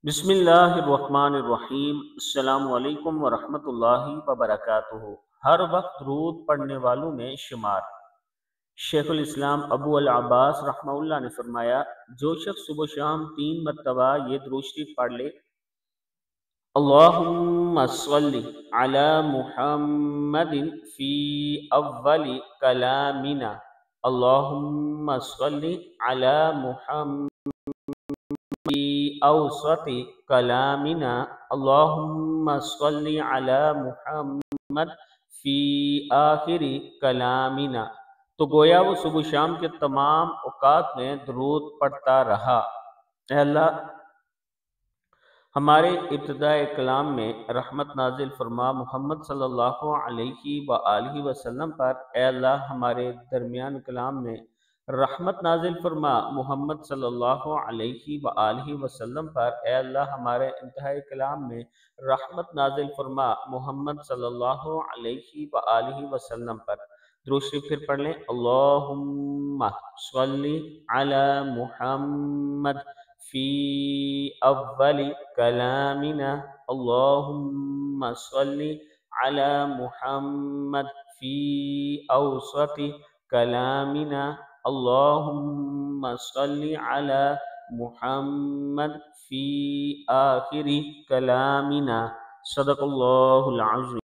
بسم اللہ الرحمن الرحیم۔ السلام علیکم ورحمۃ اللہ وبرکاتہ۔ ہر وقت درود پڑھنے والوں میں شمار۔ شیخ الاسلام ابو العباس رحمہ اللہ نے فرمایا، جو شخص صبح و شام 3 مرتبہ یہ درود شریف پڑھ لے، اللہم صلی علی محمد فی اول کلامنا، اللہم صلی علی محمد فی اوسط کلامنا، اللہم صلی علی محمد فی آخر کلامنا، تو گویا وہ صبح و شام کے تمام اوقات میں درود پڑھتا رہا۔ اے اللہ، ہمارے ابتداء کلام میں رحمت نازل فرما محمد صلی اللہ علیہ وآلہ وسلم پر۔ اے اللہ، ہمارے درمیان کلام میں رحمت نازل فرما محمد صلی اللہ علیہ وآلہ وسلم پر۔ اے اللہ، ہمارے انتہائی کلام میں رحمت نازل فرما محمد صلی اللہ علیہ وآلہ وسلم پر۔ درود شریف پھر پڑھ لیں۔ اللہم صلی علی محمد فی اول کلامنا، اللہم صلی علی محمد فی اوسط کلامنا، اللہم صلی علی محمد فی آخر کلامنا۔ صدق اللہ العظیم۔